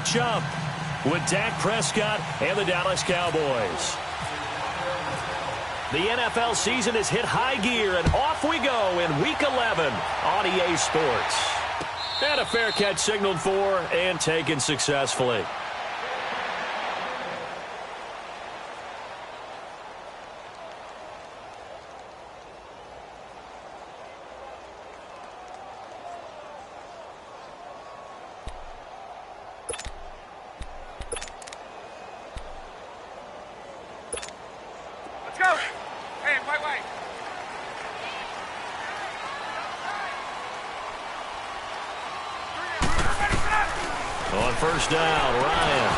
matchup with Dak Prescott and the Dallas Cowboys. The NFL season has hit high gear, and off we go in Week 11 on EA Sports. And a fair catch signaled for and taken successfully. On first down, Ryan.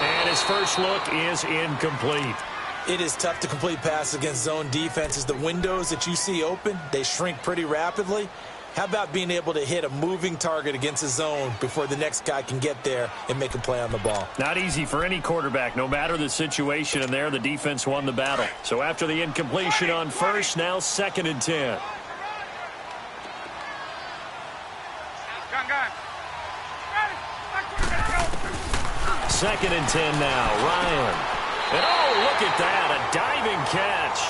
And his first look is incomplete. It is tough to complete passes against zone defenses. The windows that you see open, they shrink pretty rapidly. How about being able to hit a moving target against a zone before the next guy can get there and make a play on the ball? Not easy for any quarterback, no matter the situation, and there the defense won the battle. So after the incompletion on first, now 2nd and 10. Second and 10 now, Ryan. And oh, look at that, a diving catch.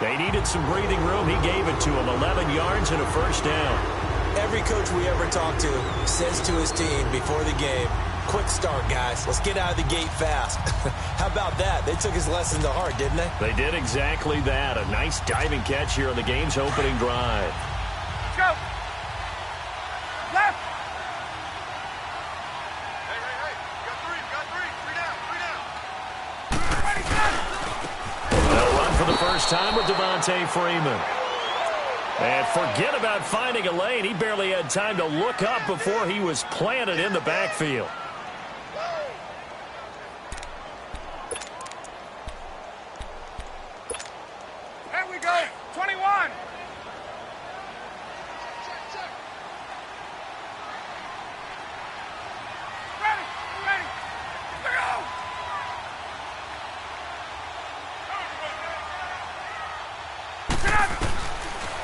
They needed some breathing room. He gave it to him, 11 yards and a first down. Every coach we ever talk to says to his team before the game, quick start, guys. Let's get out of the gate fast. How about that? They took his lesson to heart, didn't they? They did exactly that. A nice diving catch here on the game's opening drive. Let's go. Left. The first time with Devontae Freeman. And forget about finding a lane. He barely had time to look up before he was planted in the backfield. There we go. 21. Ready. Ready. Here we go.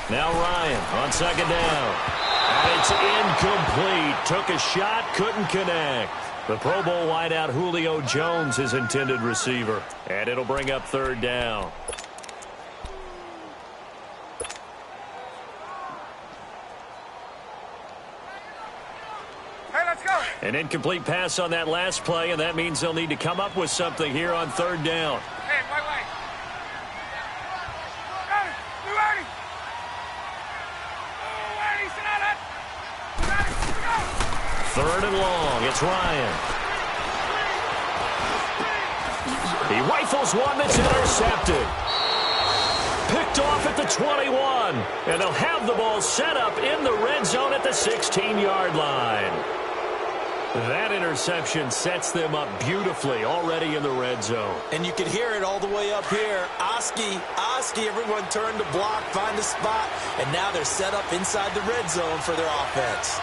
Now Ryan on 2nd down. And it's incomplete. Took a shot, couldn't connect. The Pro Bowl wideout Julio Jones, his intended receiver. And it'll bring up 3rd down. Hey, let's go. An incomplete pass on that last play, and that means they'll need to come up with something here on 3rd down. Hey, wait. Third and long, it's Ryan. He rifles one that's intercepted. Picked off at the 21. And they'll have the ball set up in the red zone at the 16-yard line. That interception sets them up beautifully already in the red zone. And you can hear it all the way up here. Oski, everyone turned to block, find a spot, and now they're set up inside the red zone for their offense.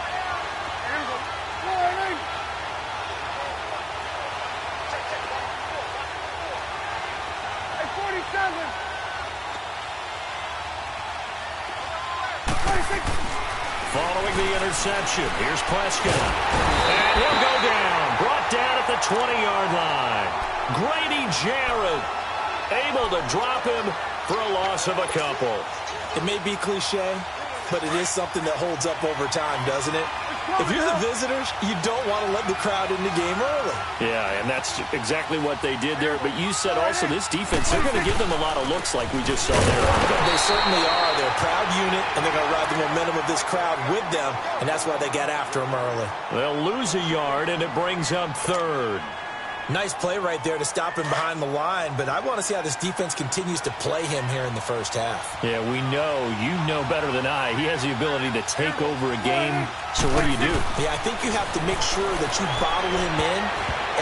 Following the interception, here's Prescott. And he'll go down. Brought down at the 20-yard line. Grady Jarrett able to drop him for a loss of a couple. It may be cliche, but it is something that holds up over time, doesn't it? If you're the visitors, you don't want to let the crowd in the game early. Yeah, and that's exactly what they did there. But you said also this defense, they're going to give them a lot of looks like we just saw there. They certainly are. They're a proud unit, and they're going to ride the momentum of this crowd with them, and that's why they got after them early. They'll lose a yard, and it brings up 3rd. Nice play right there to stop him behind the line, but I want to see how this defense continues to play him here in the first half. Yeah, we know. You know better than I. He has the ability to take over a game. So what do? Yeah, I think you have to make sure that you bottle him in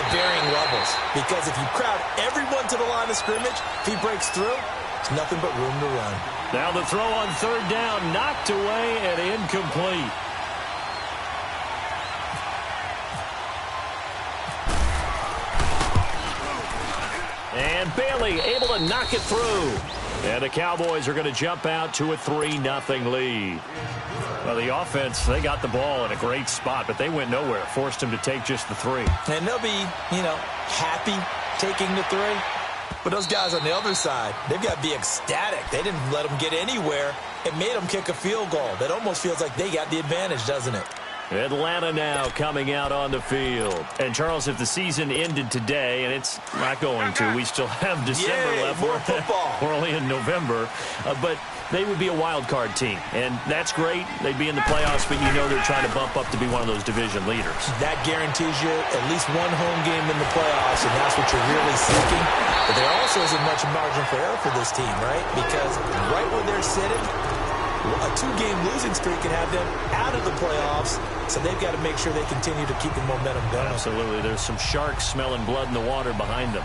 at varying levels, because if you crowd everyone to the line of scrimmage, if he breaks through, it's nothing but room to run. Now the throw on 3rd down, knocked away and incomplete. And Bailey able to knock it through. And the Cowboys are going to jump out to a 3-0 lead. Well, the offense, they got the ball in a great spot, but they went nowhere. Forced them to take just the 3. And they'll be, happy taking the 3. But those guys on the other side, they've got to be ecstatic. They didn't let them get anywhere. It made them kick a field goal. That almost feels like they got the advantage, doesn't it? Atlanta now coming out on the field. And, Charles, if the season ended today, and it's not going to, we still have December left. More football. We're only in November. But they would be a wild card team. And that's great. They'd be in the playoffs, but they're trying to bump up to be one of those division leaders. That guarantees you at least one home game in the playoffs, and that's what you're really seeking. But there also isn't much margin for error for this team, right? Because right where they're sitting, a 2-game losing streak can have them out of the playoffs, so they've got to make sure they continue to keep the momentum going. Absolutely. There's some sharks smelling blood in the water behind them.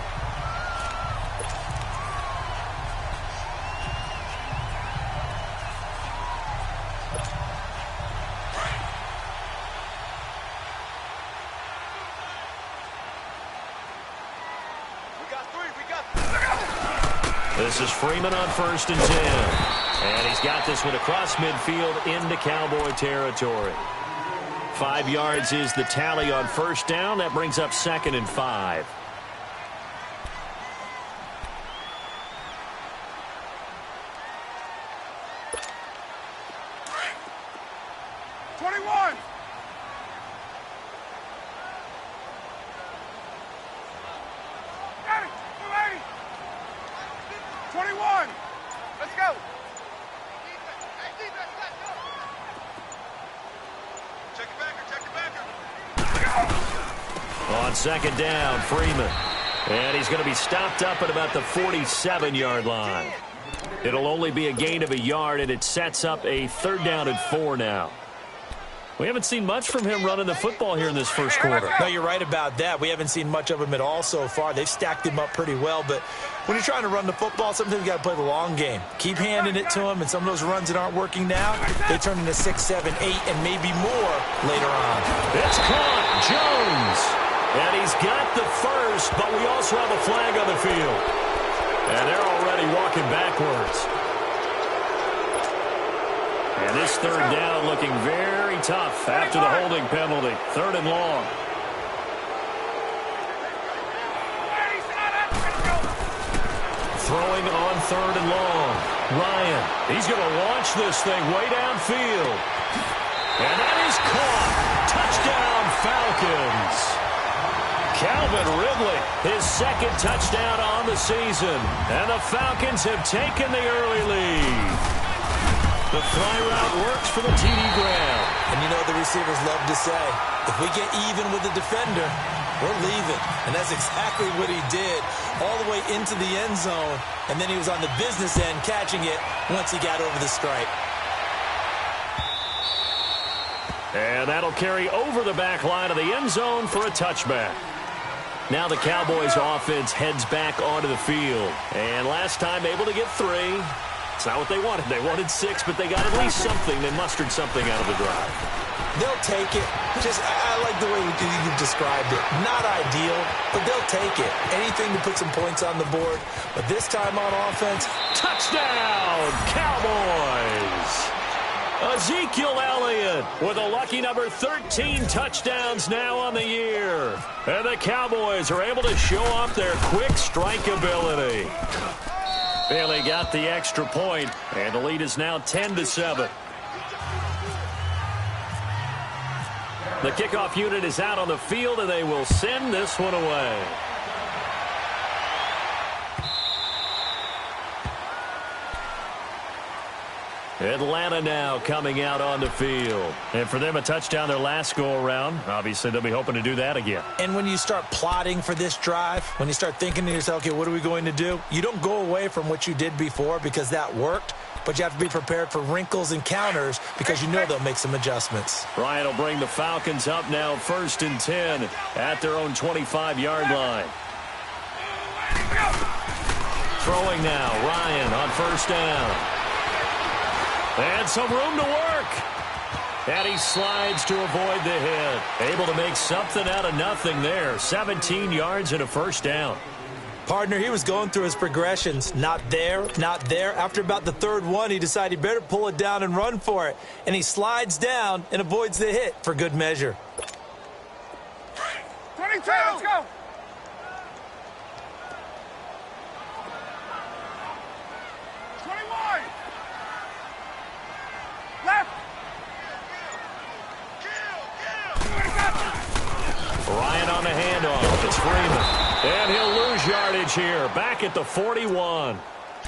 This is Freeman on 1st and 10. And he's got this one across midfield into Cowboy territory. 5 yards is the tally on 1st down. That brings up 2nd and 5. On 2nd down, Freeman. And he's going to be stopped up at about the 47-yard line. It'll only be a gain of a yard, and it sets up a 3rd down and 4 now. We haven't seen much from him running the football here in this first quarter. No, you're right about that. We haven't seen much of him at all so far. They've stacked him up pretty well, but when you're trying to run the football, sometimes you got to play the long game. Keep handing it to him, and some of those runs that aren't working now, they turn into 6, 7, 8, and maybe more later on. It's caught. Jones. And he's got the first, but we also have a flag on the field. And they're already walking backwards. And this 3rd down looking very tough after the holding penalty. 3rd and long. Throwing on 3rd and long. Ryan, he's going to launch this thing way downfield. And that is caught. Touchdown, Falcons. Calvin Ridley, his 2nd touchdown on the season. And the Falcons have taken the early lead. The fly route works for the TD Graham. And the receivers love to say, if we get even with the defender, we're leaving. And that's exactly what he did, all the way into the end zone. And then he was on the business end catching it once he got over the stripe. And that'll carry over the back line of the end zone for a touchback. Now the Cowboys offense heads back onto the field. And last time able to get 3. It's not what they wanted. They wanted 6, but they got at least something. They mustered something out of the drive. They'll take it. I like the way you described it. Not ideal, but they'll take it. Anything to put some points on the board. But this time on offense, touchdown, Cowboys! Ezekiel Elliott with a lucky number 13 touchdowns now on the year. And the Cowboys are able to show off their quick strike ability. Bailey got the extra point, and the lead is now 10-7. The kickoff unit is out on the field, and they will send this one away. Atlanta now coming out on the field. And for them, a touchdown their last go-around. Obviously, they'll be hoping to do that again. And when you start plotting for this drive, when you start thinking to yourself, okay, what are we going to do? You don't go away from what you did before because that worked, but you have to be prepared for wrinkles and counters because you know they'll make some adjustments. Ryan will bring the Falcons up now 1st and 10 at their own 25-yard line. Throwing now, Ryan on 1st down. And some room to work. And he slides to avoid the hit. Able to make something out of nothing there. 17 yards and a 1st down. Partner, he was going through his progressions. Not there, not there. After about the third one, he decided he better pull it down and run for it. And he slides down and avoids the hit for good measure. 22, let's go. Ryan on the handoff. It's Freeman. And he'll lose yardage here. Back at the 41.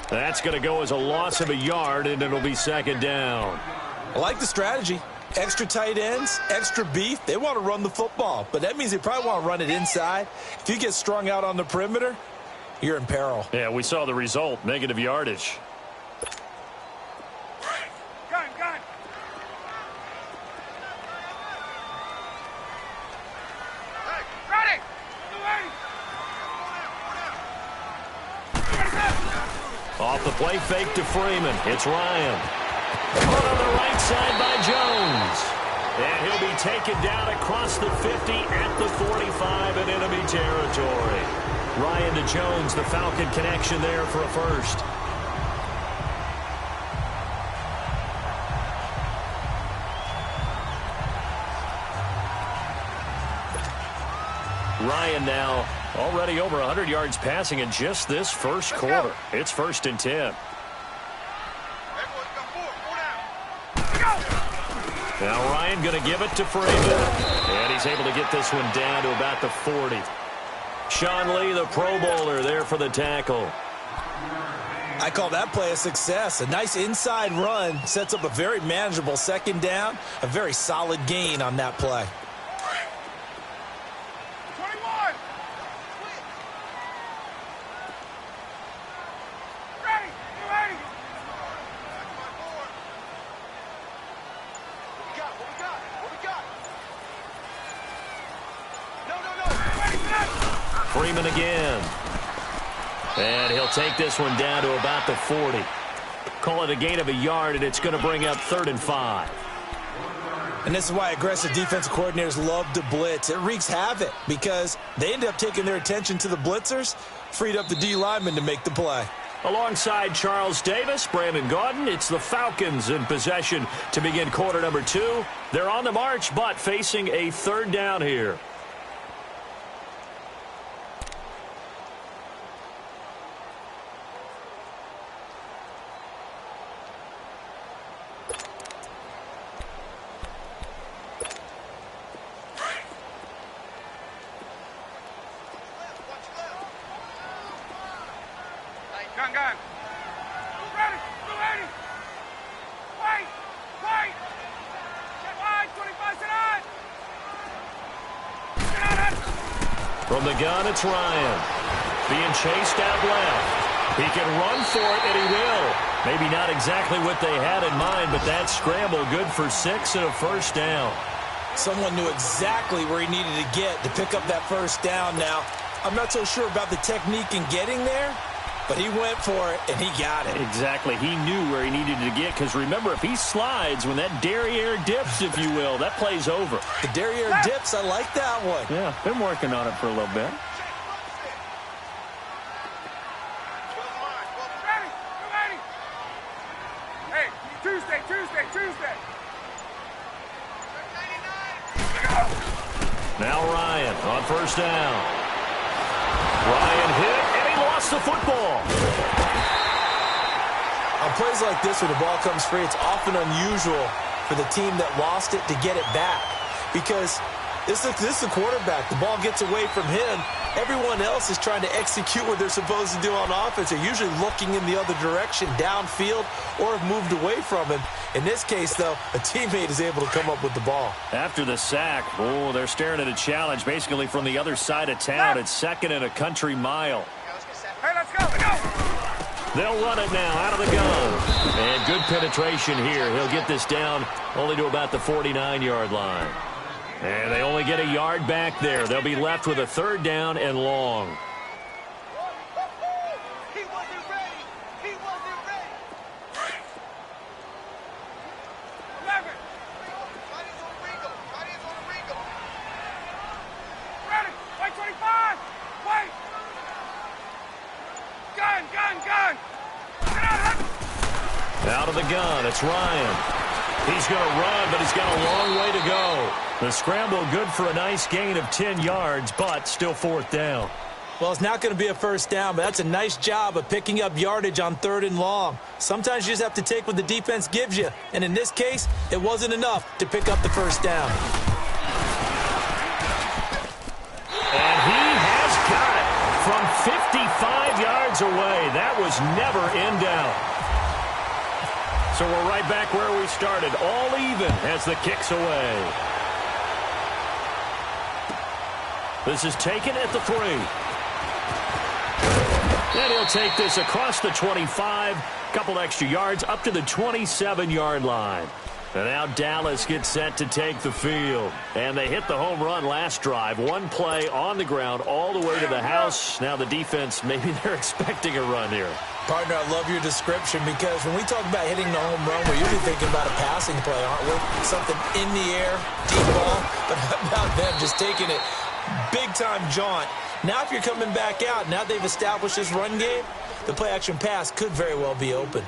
That's going to go as a loss of a yard, and it'll be second down. I like the strategy. Extra tight ends, extra beef. They want to run the football, but that means they probably want to run it inside. If you get strung out on the perimeter, you're in peril. Yeah, we saw the result. Negative yardage. Gun. Ready. Off the play fake to Freeman. It's Ryan. Put on the right side by Jones. And he'll be taken down across the 50 at the 45 in enemy territory. Ryan to Jones, the Falcon connection there for a first. Ryan now already over 100 yards passing in just this first quarter. It's 1st and 10. Now Ryan going to give it to Freeman. And he's able to get this one down to about the 40. Sean Lee, the Pro Bowler, there for the tackle. I call that play a success. A nice inside run sets up a very manageable second down. A very solid gain on that play. 21. Ready. You ready? What we got? No. Freeman again. And he'll take this one down to about the 40. Call it a gain of a yard, and it's going to bring up 3rd and 5. And this is why aggressive defensive coordinators love to blitz. It wreaks havoc because they end up taking their attention to the blitzers, freed up the D lineman to make the play. Alongside Charles Davis, Brandon Gaudin, it's the Falcons in possession to begin quarter number 2. They're on the march, but facing a 3rd down here. Gun. Ready. Wait. Get wide. 25, sit on. From the gun, it's Ryan. Being chased out left. He can run for it, and he will. Maybe not exactly what they had in mind, but that scramble good for 6 and a first down. Someone knew exactly where he needed to get to pick up that first down now. I'm not so sure about the technique in getting there, but he went for it, and he got it. Exactly. He knew where he needed to get, because remember, if he slides, when that derriere dips, if you will, that play's over. The derriere dips, I like that one. Yeah, been working on it for a little bit. Ready. Hey, Tuesday. Now Ryan on first down. Ryan hit, and he lost the football. On plays like this where the ball comes free, it's often unusual for the team that lost it to get it back, because this is the quarterback. The ball gets away from him. Everyone else is trying to execute what they're supposed to do on offense. They're usually looking in the other direction, downfield, or have moved away from him. In this case, though, a teammate is able to come up with the ball. After the sack, they're staring at a challenge basically from the other side of town. It's 2nd and a country mile. Hey, let's go. They'll run it now out of the gun. And good penetration here. He'll get this down only to about the 49-yard line. And they only get a yard back there. They'll be left with a 3rd down and long. He wasn't ready. 11. Ready. Wait, 25. Wait. Out of the gun, it's Ryan. He's going to run, but he's got a long way to go. The scramble good for a nice gain of 10 yards, but still fourth down. Well, it's not going to be a first down, but that's a nice job of picking up yardage on 3rd and long. Sometimes you just have to take what the defense gives you, and in this case, it wasn't enough to pick up the first down. And he has got it from 55 yards away. That was never in doubt. So we're right back where we started, all even as the kick's away. This is taken at the 3. And he'll take this across the 25, couple extra yards up to the 27-yard line. And now Dallas gets set to take the field. And they hit the home run last drive. One play on the ground all the way to the house. Now the defense, maybe they're expecting a run here. Partner, I love your description because when we talk about hitting the home run, we're usually thinking about a passing play, aren't we? Something in the air, deep ball. But how about them just taking it big-time jaunt? Now if you're coming back out, now they've established this run game, the play-action pass could very well be open.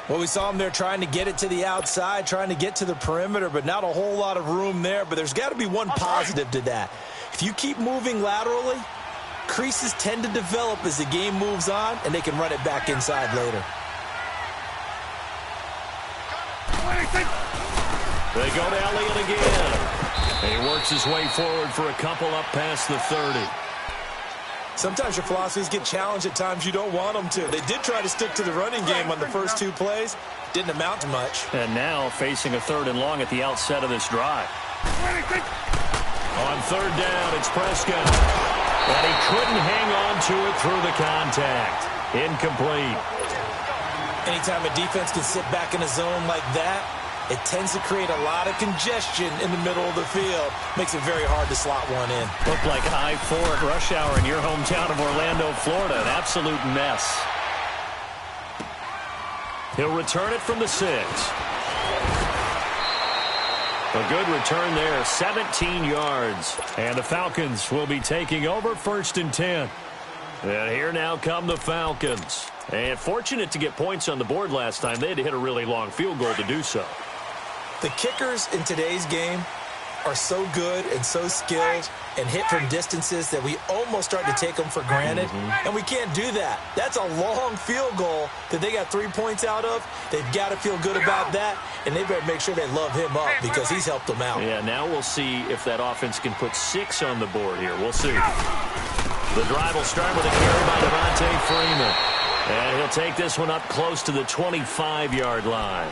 Well, we saw them there trying to get it to the outside, trying to get to the perimeter, but not a whole lot of room there. But there's got to be one positive to that. If you keep moving laterally, creases tend to develop as the game moves on, and they can run it back inside later. They go to Elliott again. And he works his way forward for a couple up past the 30. Sometimes your philosophies get challenged at times you don't want them to. They did try to stick to the running game on the first 2 plays. Didn't amount to much. And now facing a 3rd and long at the outset of this drive. On 3rd down, it's Prescott. And he couldn't hang on to it through the contact. Incomplete. Anytime a defense can sit back in a zone like that, it tends to create a lot of congestion in the middle of the field. Makes it very hard to slot one in. Looked like I-4 at rush hour in your hometown of Orlando, Florida. An absolute mess. He'll return it from the 6. A good return there, 17 yards. And the Falcons will be taking over 1st and 10. And here now come the Falcons. And fortunate to get points on the board last time. They had to hit a really long field goal to do so. The kickers in today's game are so good and so skilled and hit from distances that we almost start to take them for granted. And we can't do that. That's a long field goal that they got 3 points out of. They've got to feel good about that, and they better make sure they love him up because he's helped them out. Yeah, now we'll see if that offense can put 6 on the board here. We'll see. The drive will start with a carry by Devontae Freeman. And he'll take this one up close to the 25-yard line.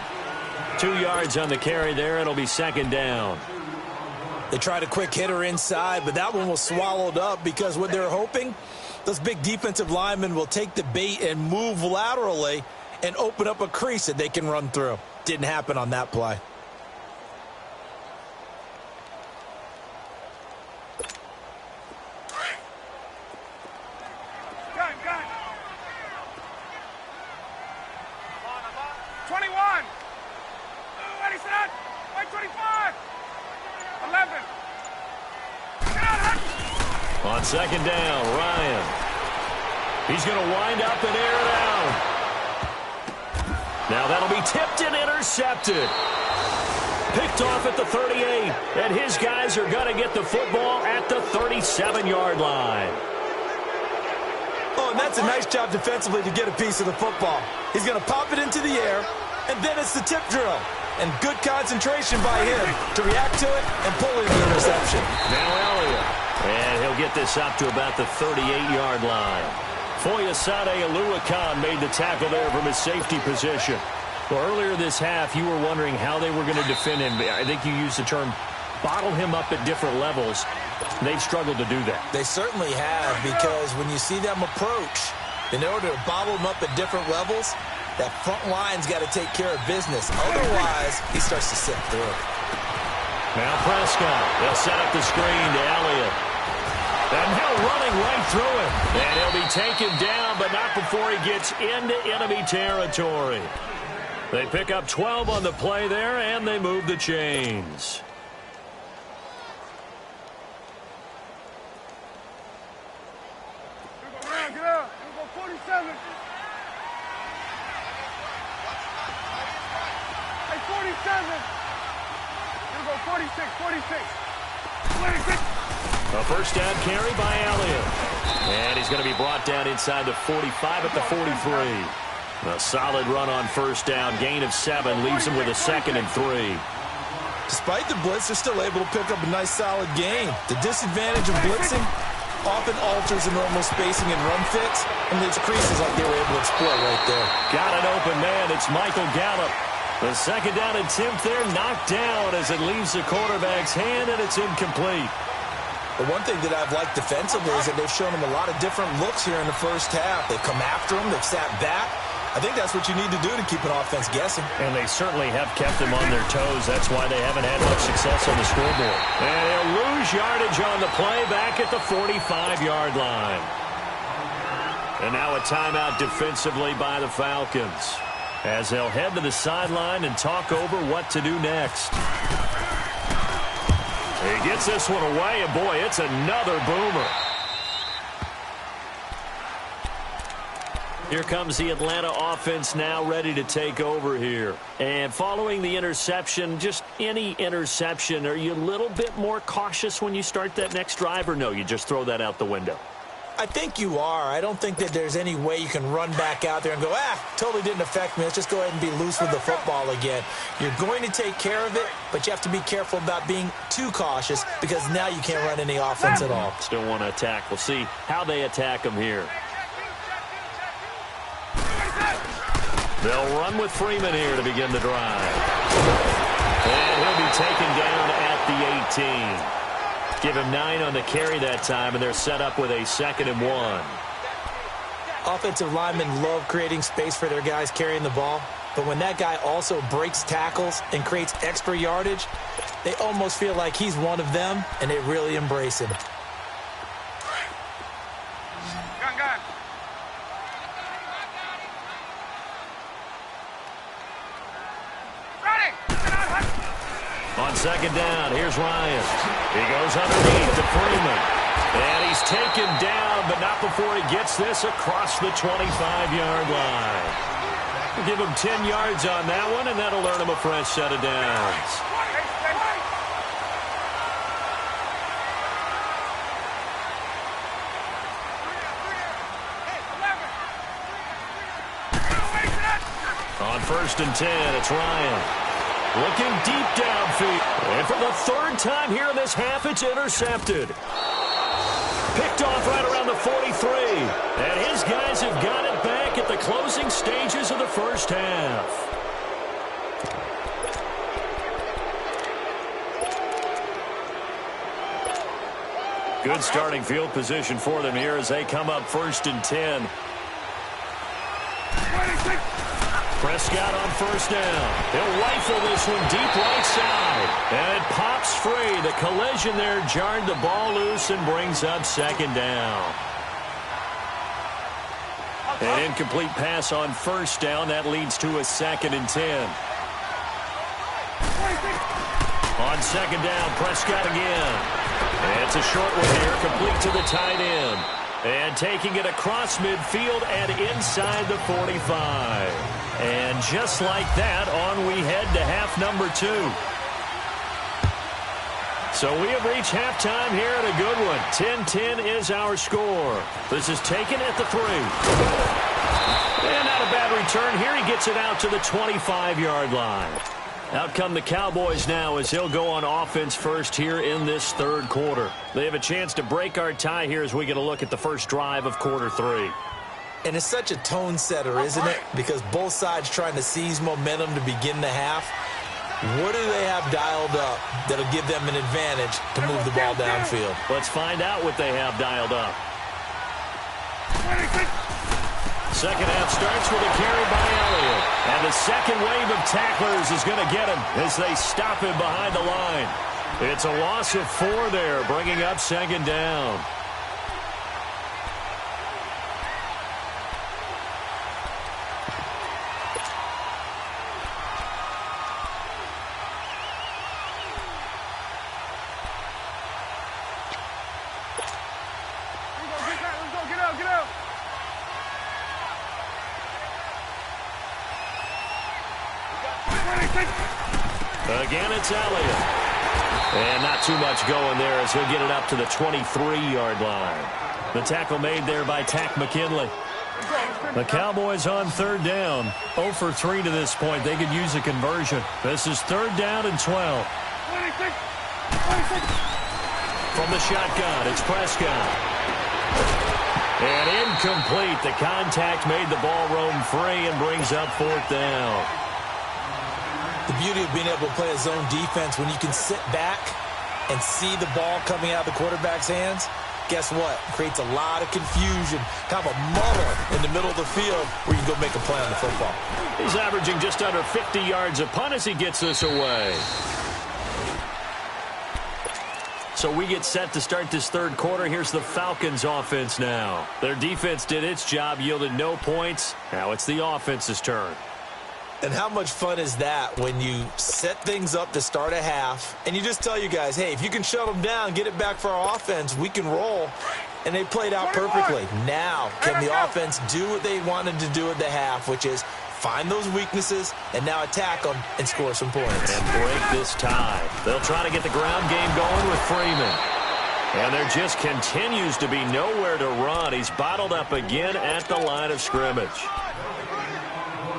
2 yards on the carry there. It'll be 2nd down. They tried a quick hitter inside, but that one was swallowed up because what they're hoping, those big defensive linemen will take the bait and move laterally and open up a crease that they can run through. Didn't happen on that play. Gun. 21. Ready, set. White 25. 11. On 2nd down, Ryan. He's going to wind up and air it out. Now that'll be tipped and intercepted. Picked off at the 38. And his guys are going to get the football at the 37-yard line. Oh, and that's a nice job defensively to get a piece of the football. He's going to pop it into the air, and then it's the tip drill. And good concentration by him to react to it and pull in the interception. Now Elliott. And he'll get this up to about the 38-yard line. Foyesade Oluwakan made the tackle there from his safety position. Well, earlier this half, you were wondering how they were going to defend him. I think you used the term bottle him up at different levels. They've struggled to do that. They certainly have, because when you see them approach, in order to bottle them up at different levels, that front line's got to take care of business. Otherwise, he starts to slip through. Now Prescott. They'll set up the screen to Elliott. And now running right through it. And he'll be taken down, but not before he gets into enemy territory. They pick up 12 on the play there, and they move the chains. Get up. We'll go 47. Here we go, 46, 46. 26. A first down carry by Elliott. And he's going to be brought down inside the 45 at the 43. A solid run on first down. Gain of 7 leaves him with a 2nd and 3. Despite the blitz, they're still able to pick up a nice, solid gain. The disadvantage of blitzing often alters the normal spacing and run fits, and leaves creases like they were able to exploit right there. Got an open man. It's Michael Gallup. The 2nd down attempt there knocked down as it leaves the quarterback's hand, and it's incomplete. The one thing that I've liked defensively is that they've shown him a lot of different looks here in the first half. They've come after him. They've sat back. I think that's what you need to do to keep an offense guessing. And they certainly have kept them on their toes. That's why they haven't had much success on the scoreboard. And they'll lose yardage on the play back at the 45-yard line. And now a timeout defensively by the Falcons, as they'll head to the sideline and talk over what to do next. He gets this one away, and boy, it's another boomer. Here comes the Atlanta offense now ready to take over here. And following the interception, just any interception, are you a little bit more cautious when you start that next drive, or no, you just throw that out the window? I think you are. I don't think that there's any way you can run back out there and go, totally didn't affect me. Let's just go ahead and be loose with the football again. You're going to take care of it, but you have to be careful about being too cautious, because now you can't run any offense at all. Still want to attack. We'll see how they attack them here. They'll run with Freeman here to begin the drive. And he'll be taken down at the 18. Give him 9 on the carry that time, and they're set up with a 2nd and 1. Offensive linemen love creating space for their guys carrying the ball, but when that guy also breaks tackles and creates extra yardage, they almost feel like he's one of them, and they really embrace him. Gun. Ready. On 2nd down, here's Ryan. He goes underneath to Freeman. And he's taken down, but not before he gets this across the 25-yard line. We'll give him 10 yards on that one, and that'll earn him a fresh set of downs. On 1st and 10, it's Ryan. Looking deep downfield. And for the 3rd time here in this half, it's intercepted. Picked off right around the 43. And his guys have got it back at the closing stages of the first half. Good starting field position for them here as they come up 1st and 10. Prescott on 1st down. He'll rifle this one deep right side. And it pops free. The collision there jarred the ball loose and brings up 2nd down. An incomplete pass on 1st down. That leads to a 2nd and 10. On 2nd down, Prescott again. And it's a short one here, complete to the tight end. And taking it across midfield and inside the 45. And just like that, on we head to half number 2. So we have reached halftime here at a good one. 10-10 is our score. This is taken at the 3. And not a bad return here. He gets it out to the 25-yard line. Out come the Cowboys now as he'll go on offense first here in this 3rd quarter. They have a chance to break our tie here as we get a look at the first drive of quarter 3. And it's such a tone setter, isn't it? Because both sides trying to seize momentum to begin the half. What do they have dialed up that'll give them an advantage to move the ball downfield? Let's find out what they have dialed up. 2nd half starts with a carry by Elliott. And the 2nd wave of tacklers is going to get him as they stop him behind the line. It's a loss of 4 there, bringing up 2nd down. Get out. Again, it's Elliott. And not too much going there as he'll get it up to the 23-yard line. The tackle made there by Tack McKinley. The Cowboys on third down. 0 for 3 to this point. They could use a conversion. This is third down and 12. 26. From the shotgun, it's Prescott. And incomplete. The contact made the ball roam free and brings up fourth down. The beauty of being able to play a zone defense when you can sit back and see the ball coming out of the quarterback's hands, guess what? Creates a lot of confusion, kind of a muddle in the middle of the field where you can go make a play on the football. He's averaging just under 50 yards a punt as he gets this away. So we get set to start this third quarter. Here's the Falcons offense now. Their defense did its job, yielded no points. Now it's the offense's turn. And how much fun is that when you set things up to start a half and you just tell you guys, hey, if you can shut them down, get it back for our offense, we can roll. And they played out perfectly. Now, can the offense do what they wanted to do at the half, which is find those weaknesses and now attack them and score some points. And break this tie. They'll try to get the ground game going with Freeman. And there just continues to be nowhere to run. He's bottled up again at the line of scrimmage.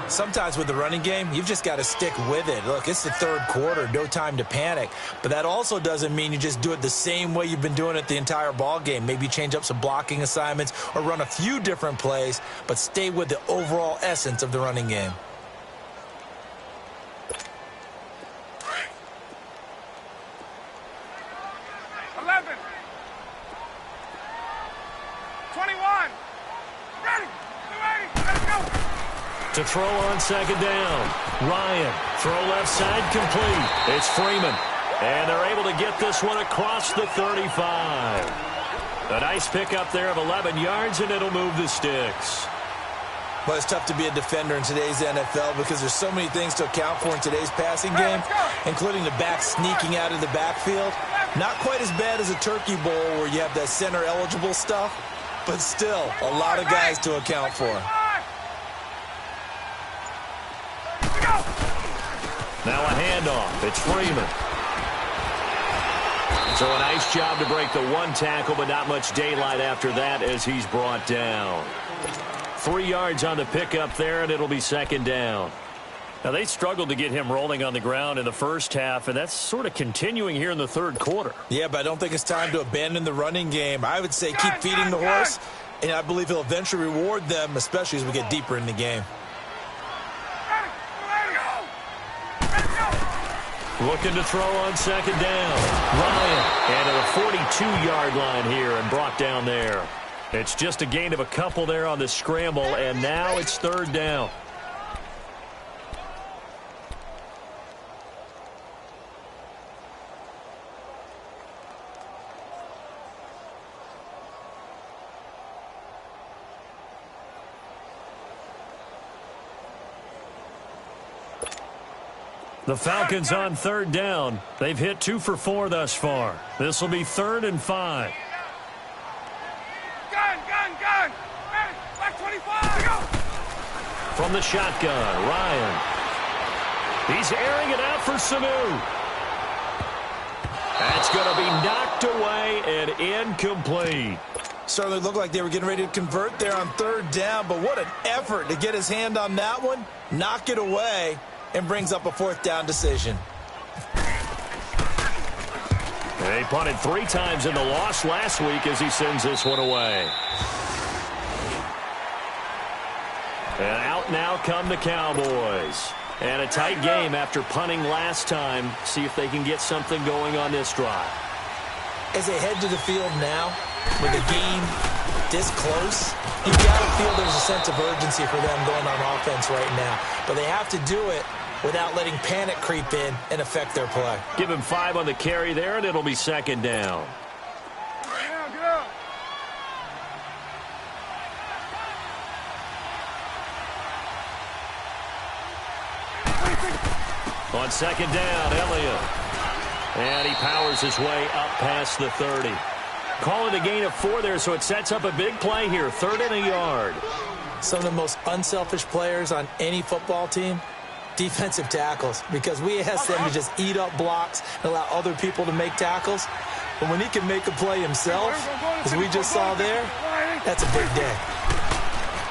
Sometimes with the running game, you've just got to stick with it. Look, it's the third quarter, no time to panic. But that also doesn't mean you just do it the same way you've been doing it the entire ball game. Maybe change up some blocking assignments or run a few different plays, but stay with the overall essence of the running game. To throw on second down. Ryan, throw left side complete. It's Freeman. And they're able to get this one across the 35. A nice pickup there of 11 yards, and it'll move the sticks. Well, it's tough to be a defender in today's NFL because there's so many things to account for in today's passing game, including the back sneaking out of the backfield. Not quite as bad as a turkey bowl where you have that center-eligible stuff, but still a lot of guys to account for. Now a handoff. It's Freeman. So a nice job to break the one tackle, but not much daylight after that as he's brought down. 3 yards on the pickup there, and it'll be second down. Now, they struggled to get him rolling on the ground in the first half, and that's sort of continuing here in the third quarter. Yeah, but I don't think it's time to abandon the running game. I would say keep feeding the horse, and I believe he'll eventually reward them, especially as we get deeper in the game. Looking to throw on second down. Ryan, and at a 42-yard line here and brought down there. It's just a gain of a couple there on the scramble, and now it's third down. The Falcons on third down. They've hit 2 for 4 thus far. This will be 3rd and 5. Gun. Back 25. Go. From the shotgun, Ryan. He's airing it out for Sanu. That's going to be knocked away and incomplete. Certainly looked like they were getting ready to convert there on third down, but what an effort to get his hand on that one, knock it away, and brings up a fourth down decision. They punted 3 times in the loss last week as he sends this one away. And out now come the Cowboys. And a tight game after punting last time. See if they can get something going on this drive. As they head to the field now, with the game this close, you've got to feel there's a sense of urgency for them going on offense right now. But they have to do it without letting panic creep in and affect their play. Give him 5 on the carry there, and it'll be second down. Get up. On second down, Elliott. And he powers his way up past the 30. Calling a gain of 4 there, so it sets up a big play here. 3rd and a yard. Some of the most unselfish players on any football team defensive tackles, because we ask them to just eat up blocks and allow other people to make tackles. But when he can make a play himself, as we just saw there, that's a big day.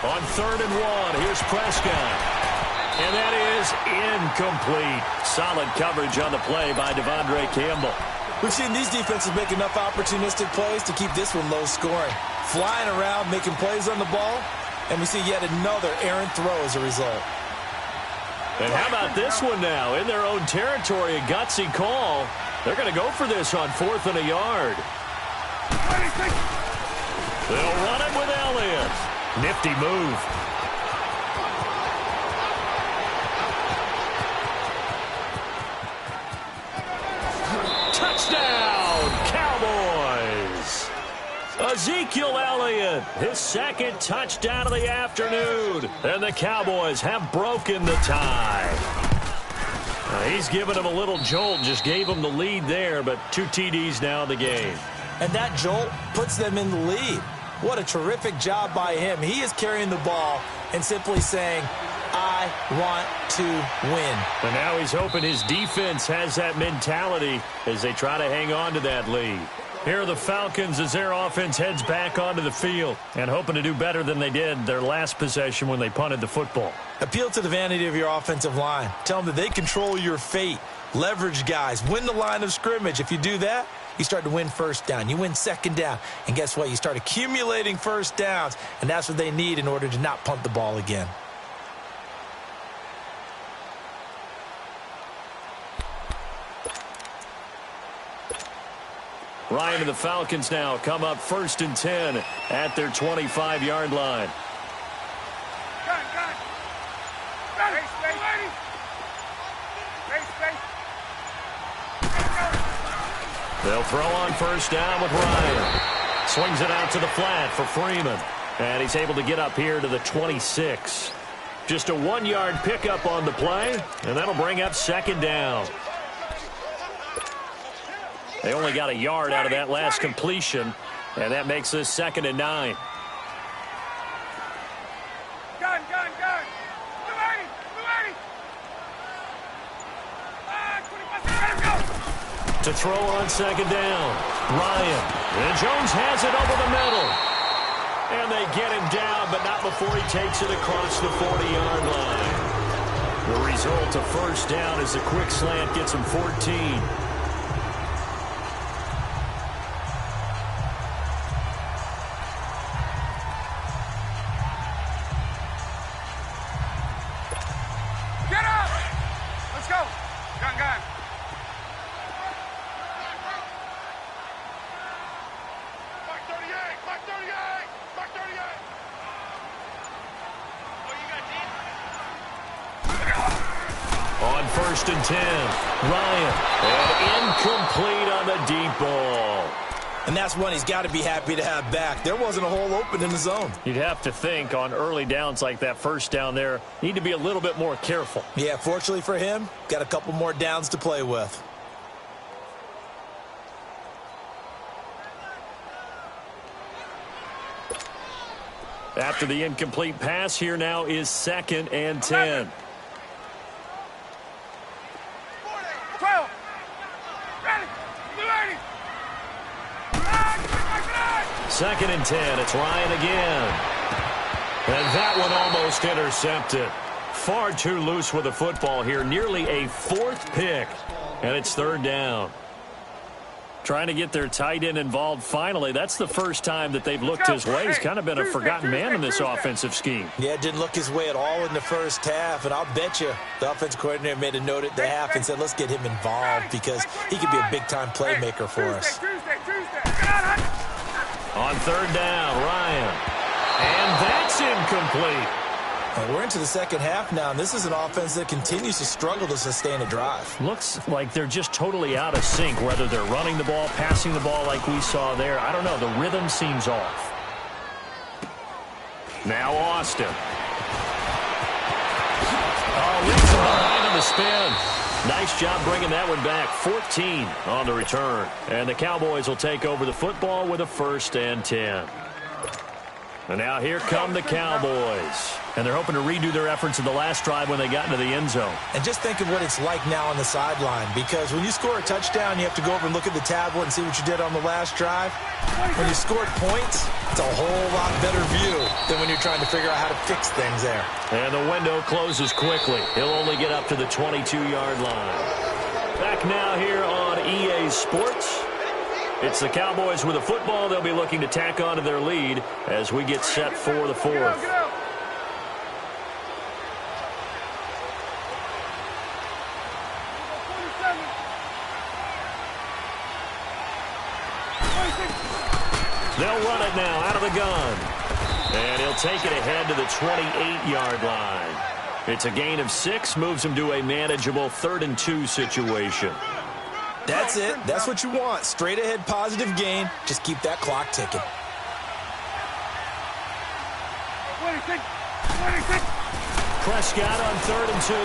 On 3rd and 1, here's Prescott. And that is incomplete. Solid coverage on the play by Devondre Campbell. We've seen these defenses make enough opportunistic plays to keep this one low scoring. Flying around, making plays on the ball, and we see yet another errant throw as a result. And how about this one now? In their own territory, a gutsy call. They're going to go for this on 4th and a yard. They'll run it with Elliott. Nifty move. Touchdown, Cowboys. Ezekiel Elliott, his 2nd touchdown of the afternoon. And the Cowboys have broken the tie. He's given him a little jolt, just gave him the lead there, but 2 TDs now in the game. And that jolt puts them in the lead. What a terrific job by him. He is carrying the ball and simply saying, I want to win. And now he's hoping his defense has that mentality as they try to hang on to that lead. Here are the Falcons as their offense heads back onto the field and hoping to do better than they did their last possession when they punted the football. Appeal to the vanity of your offensive line. Tell them that they control your fate. Leverage guys. Win the line of scrimmage. If you do that, you start to win 1st down. You win 2nd down. And guess what? You start accumulating 1st downs. And that's what they need in order to not punt the ball again. Ryan and the Falcons now come up 1st and 10 at their 25-yard line. They'll throw on 1st down with Ryan. Swings it out to the flat for Freeman. And he's able to get up here to the 26. Just a 1-yard pickup on the play, and that'll bring up 2nd down. They only got a yard out of that last completion, and that makes this 2nd and 9. Gun. To throw on 2nd down, Ryan. And Jones has it over the middle. And they get him down, but not before he takes it across the 40-yard line. The result of 1st down is a quick slant gets him 14. On 1st and 10, Ryan, and incomplete on the deep ball. And that's one he's got to be happy to have back. There wasn't a hole open in the zone. You'd have to think on early downs like that 1st down there, need to be a little bit more careful. Yeah, fortunately for him, got a couple more downs to play with. After the incomplete pass, here now is 2nd and 10. 12. Ready. 2nd and 10. It's Ryan again. And that one almost intercepted. Far too loose with the football here. Nearly a 4th pick. And it's 3rd down. Trying to get their tight end involved finally. That's the first time that they've looked his way. He's kind of been a forgotten man in this offensive scheme. Yeah, didn't look his way at all in the 1st half. And I'll bet you the offensive coordinator made a note at the half and said, let's get him involved because he could be a big-time playmaker for us. On 3rd down, Ryan. And that's incomplete. And we're into the 2nd half now, and this is an offense that continues to struggle to sustain a drive. Looks like they're just totally out of sync, whether they're running the ball, passing the ball like we saw there. I don't know. The rhythm seems off. Now Austin. Oh, leaves him behind on the spin. Nice job bringing that one back. 14 on the return. And the Cowboys will take over the football with a 1st and 10. And now here come the Cowboys. And they're hoping to redo their efforts in the last drive when they got into the end zone. And just think of what it's like now on the sideline, because when you score a touchdown, you have to go over and look at the tablet and see what you did on the last drive. When you scored points, it's a whole lot better view than when you're trying to figure out how to fix things there. And the window closes quickly. He'll only get up to the 22-yard line. Back now here on EA Sports. It's the Cowboys with the football. They'll be looking to tack on to their lead as we get set for the fourth. They'll run it now out of the gun. And he'll take it ahead to the 28-yard line. It's a gain of 6, moves him to a manageable 3rd-and-2 situation. That's it. That's what you want. Straight ahead positive gain. Just keep that clock ticking. 26. Prescott on 3rd-and-2.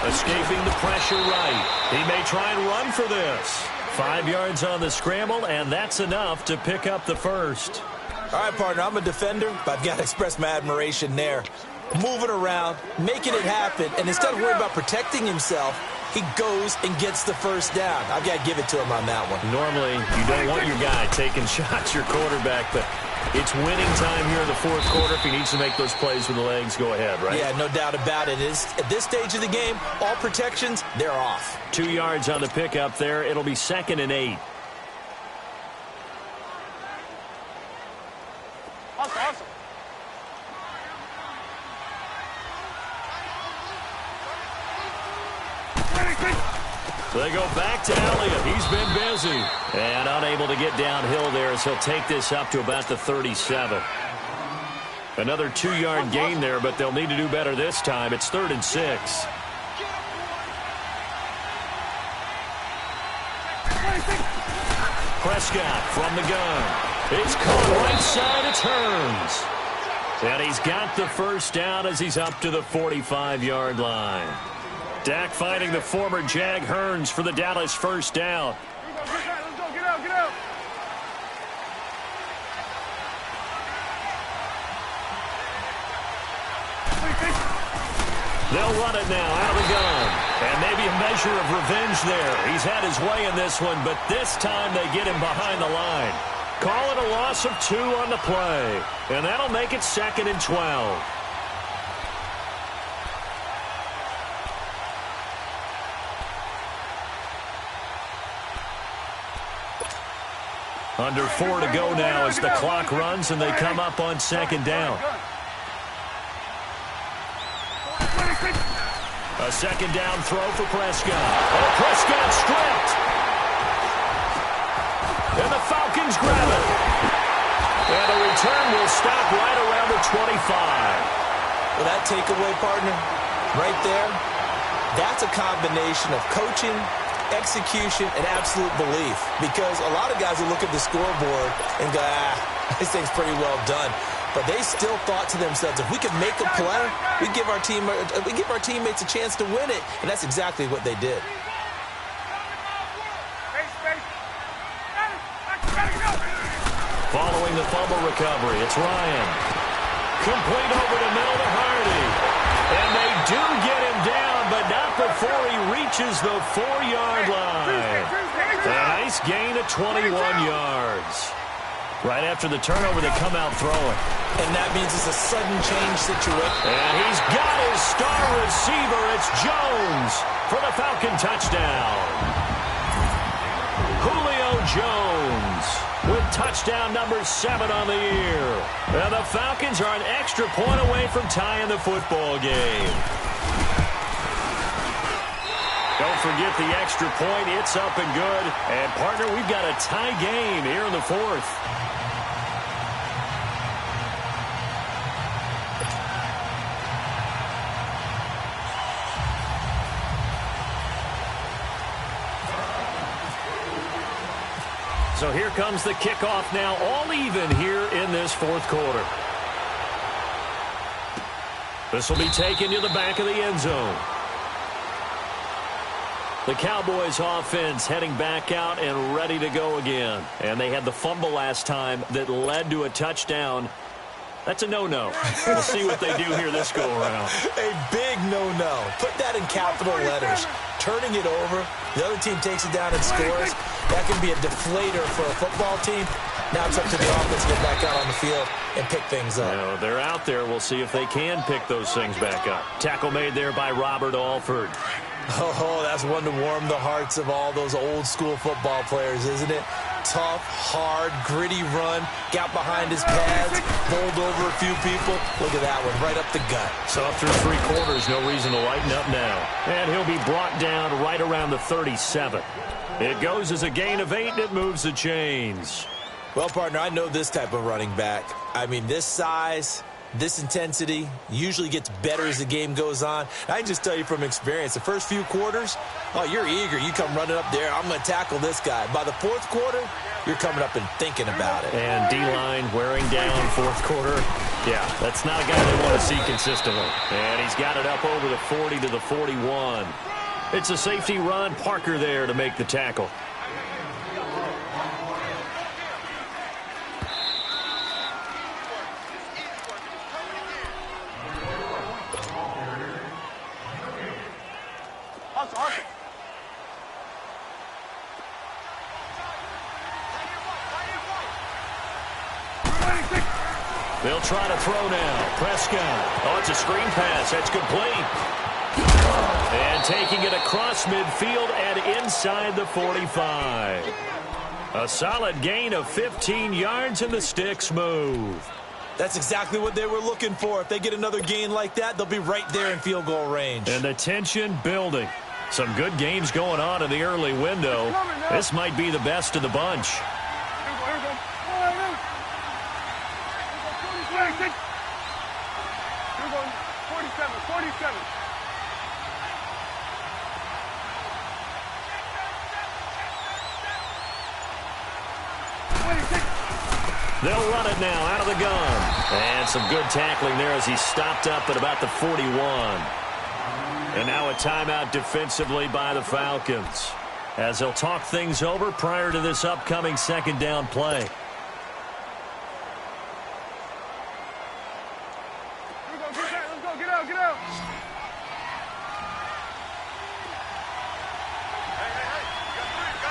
Escaping the pressure right. He may try and run for this. 5 yards on the scramble, and that's enough to pick up the first. All right, partner, I'm a defender, but I've got to express my admiration there. Moving around, making it happen, and instead of worrying about protecting himself, he goes and gets the first down. I've got to give it to him on that one. Normally, you don't want your guy taking shots, your quarterback, but it's winning time here in the fourth quarter. If he needs to make those plays with the legs, go ahead, right? Yeah, no doubt about it. At this stage of the game, all protections, they're off. 2 yards on the pickup there. It'll be 2nd and 8. Awesome. They go back to Elliott. He's been busy. And unable to get downhill there as he'll take this up to about the 37. Another 2-yard gain there, but they'll need to do better this time. It's 3rd and 6. Prescott from the gun. It's caught right side. It turns. And he's got the first down as he's up to the 45-yard line. Dak finding the former Jag Hearns for the Dallas first down. Let's go. Get out. They'll run it now out of the gun. And maybe a measure of revenge there. He's had his way in this one, but this time they get him behind the line. Call it a loss of 2 on the play. And that'll make it 2nd and 12. Under 4 to go now as the clock runs and they come up on 2nd down. A 2nd down throw for Prescott. Oh, Prescott stripped. And the Falcons grab it. And the return will stop right around the 25. Well, that takeaway, partner, right there, that's a combination of coaching, execution, and absolute belief. Because a lot of guys will look at the scoreboard and go, this thing's pretty well done. But they still thought to themselves, if we could make a play, we give our teammates a chance to win it. And that's exactly what they did. Following the fumble recovery, it's Ryan. Complete over the middle to Hardy. And they do get him down, but not before he reaches the 4-yard line. A nice gain of 21 yards. Right after the turnover, they come out throwing. And that means it's a sudden change situation. And he's got his star receiver. It's Jones for the Falcon touchdown. Julio Jones with touchdown number 7 on the year. And the Falcons are an extra point away from tying the football game. Don't forget the extra point. It's up and good. And, partner, we've got a tie game here in the fourth. So here comes the kickoff now, all even here in this fourth quarter. This will be taken to the back of the end zone. The Cowboys offense heading back out and ready to go again. And they had the fumble last time that led to a touchdown. That's a no-no. We'll see what they do here this go-around. A big no-no. Put that in capital letters. Turning it over, the other team takes it down and scores. That can be a deflator for a football team. Now it's up to the offense to get back out on the field and pick things up. Well, they're out there. We'll see if they can pick those things back up. Tackle made there by Robert Alford. Oh, that's one to warm the hearts of all those old-school football players, isn't it? Tough, hard, gritty run, got behind his pads, bowled over a few people. Look at that one, right up the gut. So up through 3 quarters, no reason to lighten up now. And he'll be brought down right around the 37. It goes as a gain of 8, and it moves the chains. Well, partner, I know this type of running back. I mean, this size, this intensity usually gets better as the game goes on. I can just tell you from experience, the first few quarters, oh, you're eager. You come running up there, I'm going to tackle this guy. By the 4th quarter, you're coming up and thinking about it. And D-line wearing down 4th quarter. Yeah, that's not a guy they want to see consistently. And he's got it up over the 40 to the 41. It's a safety run. Parker there to make the tackle. They'll try to throw now. Prescott. Oh, it's a screen pass. That's complete. And taking it across midfield and inside the 45. A solid gain of 15 yards and the sticks move. That's exactly what they were looking for. If they get another gain like that, they'll be right there in field goal range. And the tension building. Some good games going on in the early window. This might be the best of the bunch. They'll run it now out of the gun. And some good tackling there as he stopped up at about the 41. And now a timeout defensively by the Falcons, as they'll talk things over prior to this upcoming 2nd down play. Let's go, get out, get out.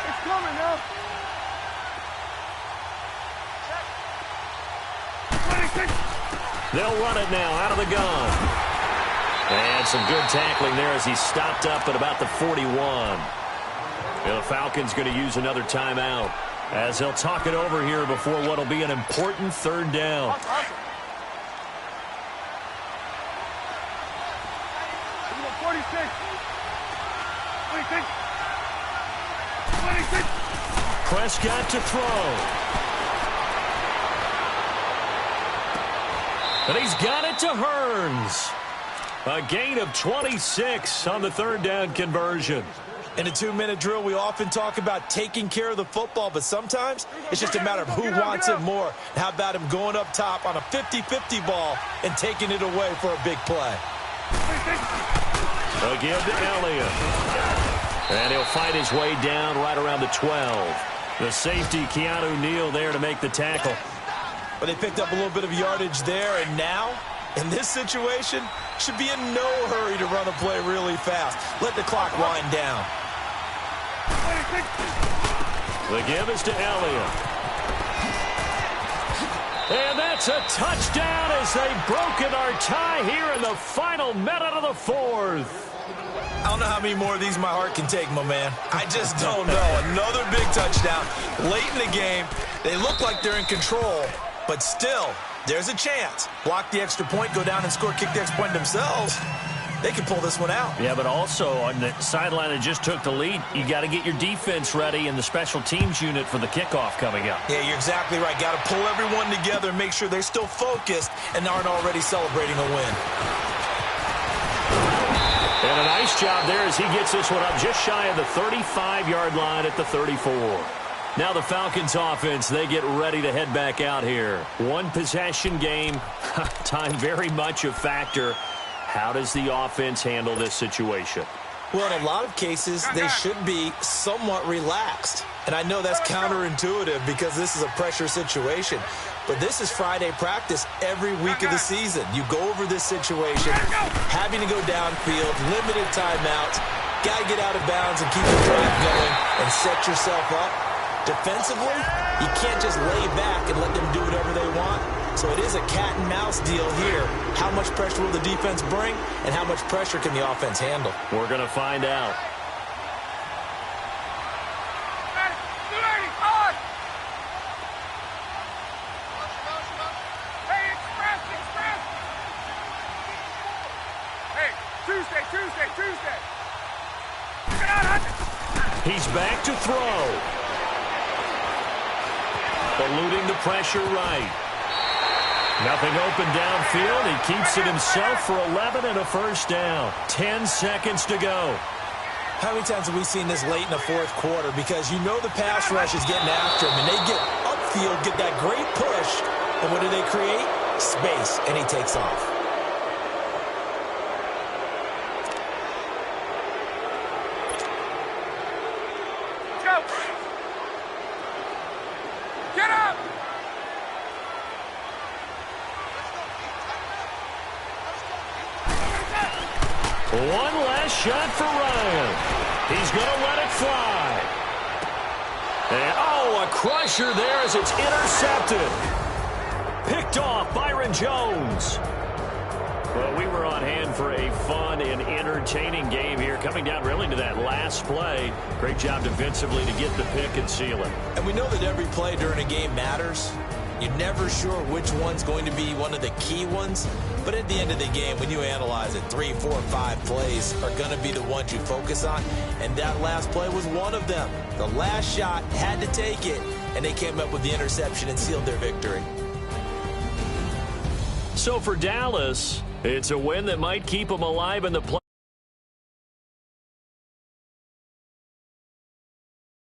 It's coming now. They'll run it now out of the gun. And some good tackling there as he stopped up at about the 41. The Falcons going to use another timeout as they'll talk it over here before what will be an important 3rd down. Awesome. 46. 26. Prescott to throw. And he's got it to Hearns. A gain of 26 on the 3rd down conversion. In a 2-minute drill, we often talk about taking care of the football, but sometimes it's just a matter of who wants it more. How about him going up top on a 50-50 ball and taking it away for a big play? A give to Elliott. And he'll fight his way down right around the 12. The safety, Keanu Neal, there to make the tackle. But they picked up a little bit of yardage there, and now, in this situation, should be in no hurry to run a play really fast. Let the clock wind down. The give is to Elliott. And that's a touchdown as they've broken our tie here in the final minute of the 4th. I don't know how many more of these my heart can take, my man. I just don't know. Another big touchdown late in the game. They look like they're in control, but still, there's a chance. Block the extra point, go down and score, kick the extra point themselves. They can pull this one out. Yeah, but also on the sideline that just took the lead, you got to get your defense ready and the special teams unit for the kickoff coming up. Yeah, you're exactly right. Got to pull everyone together and make sure they're still focused and aren't already celebrating a win. And a nice job there as he gets this one up just shy of the 35-yard line at the 34. Now the Falcons offense, they get ready to head back out here. 1 possession game, time very much a factor. How does the offense handle this situation? Well, in a lot of cases, they should be somewhat relaxed. And I know that's counterintuitive because this is a pressure situation. But this is Friday practice every week of the season. You go over this situation, having to go downfield, limited timeouts, got to get out of bounds and keep the drive going and set yourself up. Defensively, you can't just lay back and let them do whatever they want. So it is a cat and mouse deal here. How much pressure will the defense bring, and how much pressure can the offense handle? We're going to find out. Tuesday. He's back to throw. Eluding the pressure right. Nothing open downfield. He keeps it himself for 11 and a first down. 10 seconds to go. How many times have we seen this late in the fourth quarter? Because you know the pass rush is getting after him, and they get upfield, get that great push, and what do they create? Space, and he takes off. Get up! One last shot for Ryan. He's going to let it fly. And, a crusher there as it's intercepted. Picked off Byron Jones. Well, we were on hand for a fun and entertaining game here, coming down really to that last play. Great job defensively to get the pick and seal it. And we know that every play during a game matters. You're never sure which one's going to be one of the key ones. But at the end of the game, when you analyze it, 3, 4, 5 plays are going to be the ones you focus on. And that last play was one of them. The last shot had to take it, and they came up with the interception and sealed their victory. So for Dallas, it's a win that might keep them alive in the play.